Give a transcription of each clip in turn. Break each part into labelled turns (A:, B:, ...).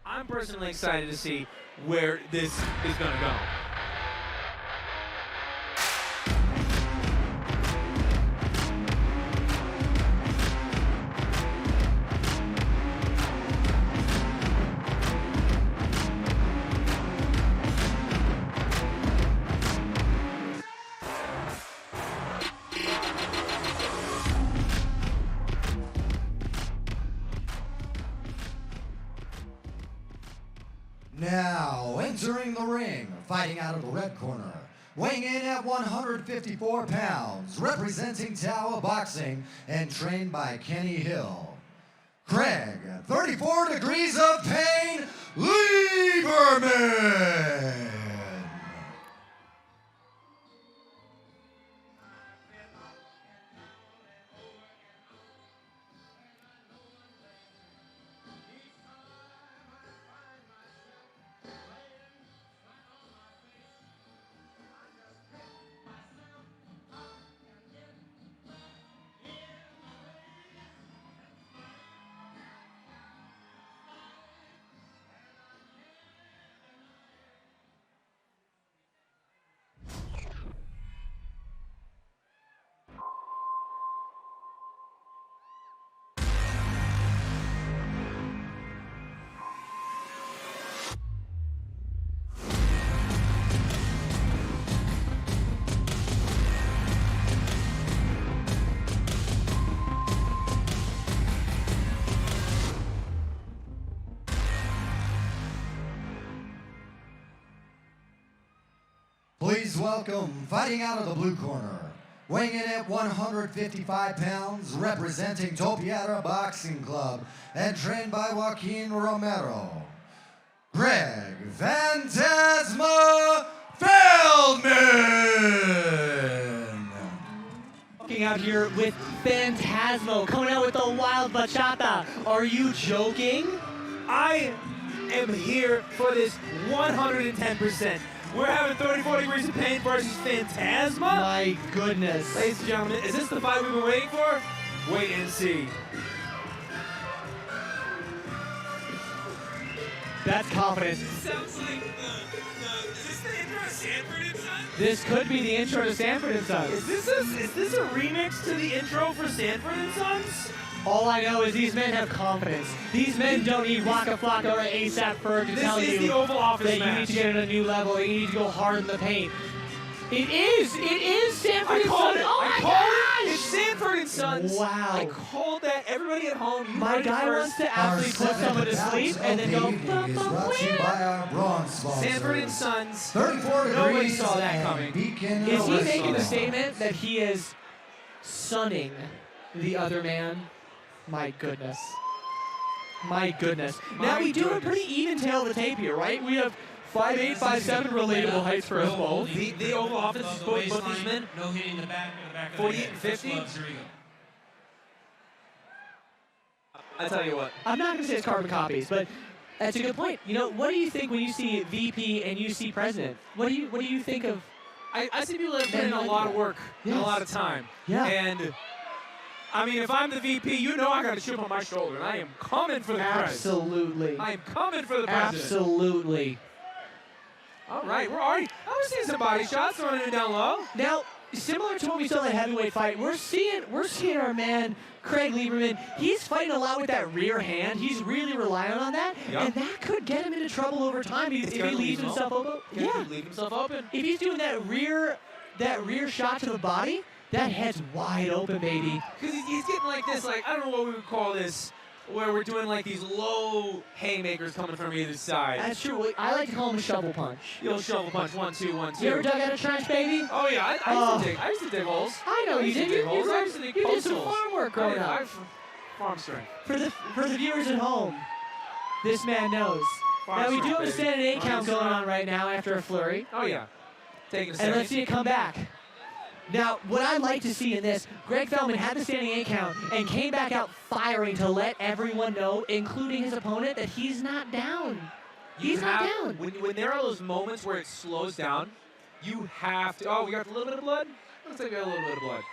A: I'm personally excited to see where this is going to go.
B: Now, entering the ring, fighting out of the red corner, weighing in at 154 pounds, representing Tower Boxing and trained by Kenny Hill, Craig, 34 Degrees of Pain, Lieberman. Please welcome, fighting out of the blue corner, weighing in at 155 pounds, representing Topiara Boxing Club and trained by Joaquin Romero, Greg Phantasma Feldman.
C: Walking out here with Phantasmo, coming out with the wild bachata. Are you joking?
A: I am here for this 110%. We're having 34 Degrees of Pain versus Phantasma.
C: My goodness.
A: Ladies and gentlemen, is this the fight we've been waiting for? Wait and see.
C: That's confidence.
A: Sounds like, is this the intro to Sanford and Son?
C: This could be the intro to Sanford and Sons.
A: Is this a remix to the intro for Sanford and Sons?
C: All I know is these men have confidence. These men don't need Waka Flocka or ASAP Ferg to tell
A: This is
C: you
A: the Oval Office
C: that
A: match.
C: you need to get at a new level, that you need to go hard in the paint. It is Sanford and Sons. Oh
A: I
C: my
A: called it.
C: gosh!
A: It's Sanford and Sons.
C: Wow.
A: I called that. Everybody at home, you
C: My
A: heard it
C: guy
A: first.
C: wants to actually put someone to sleep and then go.
B: Is brought to you by our bronze sponsor,
A: Sanford and Sons.
B: 34 Degrees
A: Nobody saw that
B: and
A: coming.
B: Beacon,
C: Is he
A: Nobody
C: making
A: saw
C: the
A: that.
C: statement that he is sunning the other man? My goodness. My goodness. Now we do have a pretty even tail of the tape here, right? We have 5'8", 5'7", relatable heights for us both.
A: The Oval Office is both these men.
D: No hitting the back of the
A: 48
D: head.
A: and 50?
D: Gloves, here we go.
A: I tell you what.
C: I'm not going to say it's carbon copies, but that's a good point. You know, what do you think when you see VP and you see President? What do you think of?
A: I see people that put in a lot of work and a
C: Yes.
A: lot of time.
C: Yeah.
A: And I mean, if I'm the VP, you know I got a chip on my shoulder, and I am coming for the president.
C: Absolutely.
A: I am coming for the president.
C: Absolutely.
A: All right, we're already. I was seeing some body shots throwing it down low.
C: Now, similar to what we saw in the heavyweight fight, we're seeing our man Craig Lieberman. He's fighting a lot with that rear hand. He's really relying on that,
A: Yep.
C: and that could get him into trouble over time if he leaves himself open. Yeah,
A: Leave himself open.
C: if he's doing that rear shot to the body, that head's wide open, baby.
A: Because he's getting like this, like, I don't know what we would call this, where we're doing like these low haymakers coming from either side.
C: That's true. I like to call him a shovel punch.
A: The old shovel punch, 1, 2, 1, 2.
C: You ever dug out a trench, baby?
A: Oh yeah, I used to dig holes.
C: I know you did. You did some farm work growing up.
A: Farm strength.
C: For the viewers at home, this man knows. Now we do have a standing 8 count going on right now after a flurry.
A: Oh yeah. Taking a
C: And
A: second.
C: let's see it come back. Now, what I'd like to see in this, Greg Feldman had the standing 8 count and came back out firing to let everyone know, including his opponent, that he's not down. He's not down.
A: When there are those moments where it slows down, you have to. Oh, we got a little bit of blood? Looks like we got a little bit of blood.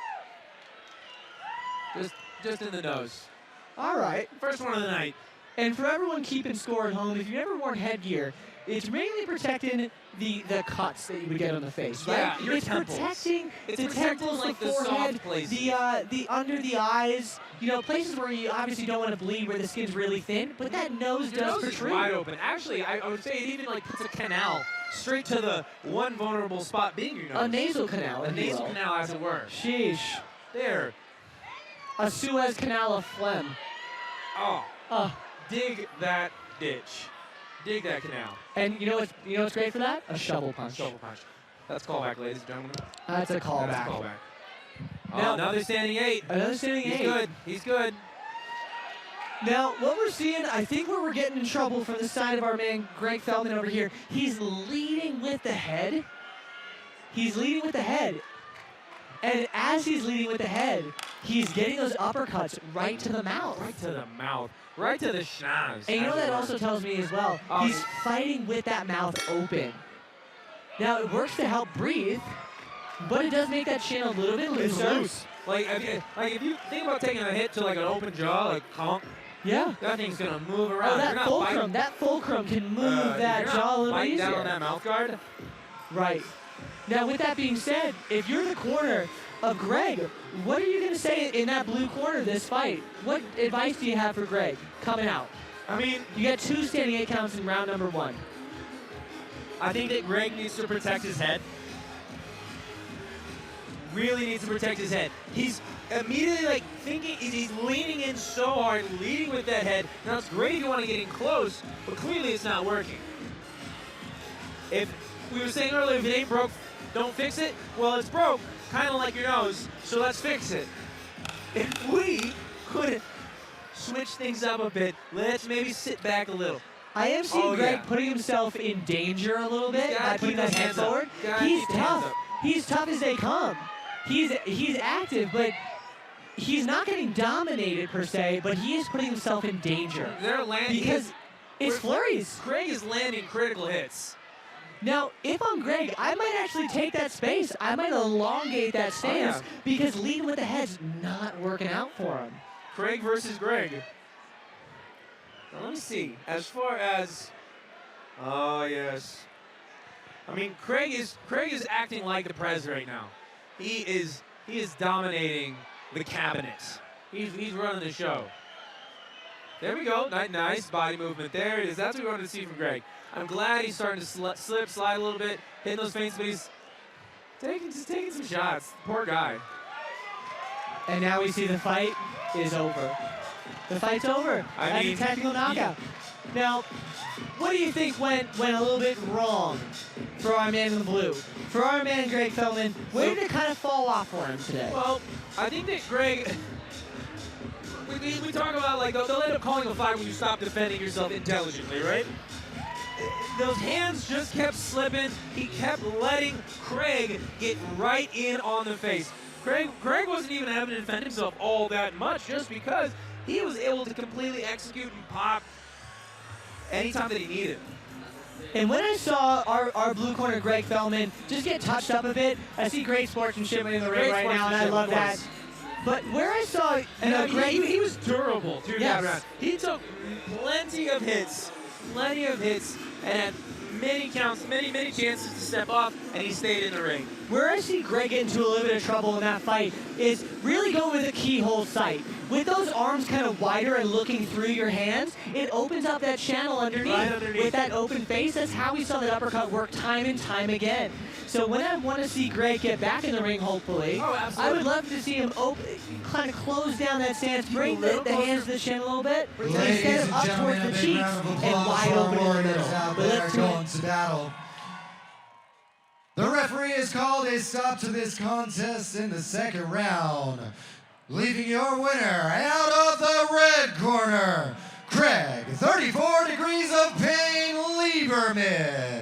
A: Just in the nose.
C: All right.
A: First one of the night.
C: And for everyone keeping score at home, if you've ever worn headgear, it's mainly protecting the cuts that you would get on the face, right?
A: Yeah, your
C: it's
A: temples.
C: protecting
A: It's
C: the
A: protecting,
C: temples,
A: like,
C: the
A: the soft
C: forehead,
A: places.
C: the under the eyes, places where you obviously don't want to bleed, where the skin's really thin, but that nose
A: Your
C: does
A: nose is
C: protrude.
A: wide open. Actually, I would say it even like puts a canal straight to the one vulnerable spot being your nose.
C: A nasal canal,
A: A
C: if you
A: nasal
C: will.
A: canal, as it were.
C: Sheesh.
A: There.
C: A Suez Canal of phlegm.
A: Oh, dig that ditch. Dig that canal.
C: And you know what's great for that? A shovel punch.
A: Shovel punch. That's callback, ladies and gentlemen.
C: That's a callback.
A: That's a callback.
C: Now-
A: Another standing 8.
C: Another standing
A: He's
C: 8.
A: good. He's good.
C: Now, what we're seeing, I think where we're getting in trouble from the side of our man, Greg Feldman over here, he's leading with the head. He's leading with the head. And as he's leading with the head, he's getting those uppercuts right to the mouth.
A: Right to the mouth. Right to the schnoz.
C: And you know
A: as
C: what
A: it
C: that
A: were.
C: also tells me as well?
A: Oh,
C: He's fighting with that mouth open. Now, it works to help breathe, but it does make that chin a little bit
A: It's
C: looser.
A: loose. Like if you think about taking a hit to like an open jaw, like conk,
C: Yeah.
A: that thing's gonna move around.
C: Oh,
A: You're
C: that
A: not
C: fulcrum.
A: biting-
C: That fulcrum can move that
A: you're
C: jaw a
A: not
C: little
A: biting
C: easier.
A: down on that mouth guard.
C: Right. Now, with that being said, if you're the corner of Greg, what are you going to say in that blue corner this fight? What advice do you have for Greg coming out?
A: I mean,
C: You got 2 standing 8 counts in round number 1.
A: I think that Greg needs to protect his head. Really needs to protect his head. He's immediately like thinking, he's leaning in so hard, leading with that head. Now it's great if you want to get in close, but clearly it's not working. If we were saying earlier, if it ain't broke, don't fix it. Well, it's broke, kind of like your nose, so let's fix it. If we could switch things up a bit, let's maybe sit back a little.
C: I am seeing Greg
A: yeah.
C: putting himself in danger a little bit
A: Gotta
C: by
A: keep
C: putting
A: those
C: that head
A: hands up.
C: forward.
A: Gotta
C: He's
A: keep the hands
C: tough.
A: up.
C: He's tough as they come. He's active, but he's not getting dominated per se, but he is putting himself in danger.
A: They're landing
C: Because it's flurries.
A: Greg is landing critical hits.
C: Now, if I'm Greg, I might actually take that space. I might elongate that stance
A: yeah.
C: because leading with the head's not working out for him.
A: Craig versus Greg. Now let me see. As far as, oh yes. I mean, Craig is acting like the Prez right now. He is dominating the cabinet. He's running the show. There we go. Nice body movement. There it is. That's what we wanted to see from Greg. I'm glad he's starting to slip, slide a little bit, hitting those feints, but he's taking some shots. Poor guy.
C: And now we see the fight is over. The fight's over. That's a technical knockout. Now, what do you think went a little bit wrong for our man in the blue? For our man Greg Feldman, where did it kind of fall off for him today?
A: Well, I think that Greg, we talk about like they'll end up calling a fight when you stop defending yourself intelligently, right? Those hands just kept slipping. He kept letting Craig get right in on the face. Craig wasn't even having to defend himself all that much just because he was able to completely execute and pop anytime that he needed.
C: And when I saw our blue corner Greg Feldman just get touched up a bit, I see great sportsmanship in the ring right now, and I love that. But where I saw, Greg,
A: he was durable through
C: Yes.
A: that round. He took plenty of hits, and had many counts, many chances to step off, and he stayed in the ring.
C: where I see Greg get into a little bit of trouble in that fight is really going with a keyhole sight. With those arms kind of wider and looking through your hands, it opens up that channel underneath.
A: Right underneath.
C: With that open face, that's how we saw that uppercut work time and time again. So when I want to see Greg get back in the ring, hopefully,
A: Oh, absolutely.
C: I would love to see him kind of close down that stance, bring
A: a little
C: the hands
A: closer.
C: to the chin a little bit,
B: Ladies
C: instead
B: and
C: of up
B: gentlemen, a
C: towards the
B: big
C: cheeks
B: round of
C: and
B: applause
C: wide
B: for our
C: open in the
B: warriors
C: middle.
B: out
C: But
B: there
C: let's do
B: going
C: it.
B: to battle. The referee has called a stop to this contest in the second round, leaving your winner out of the red corner, Craig, 34 degrees of pain, Lieberman.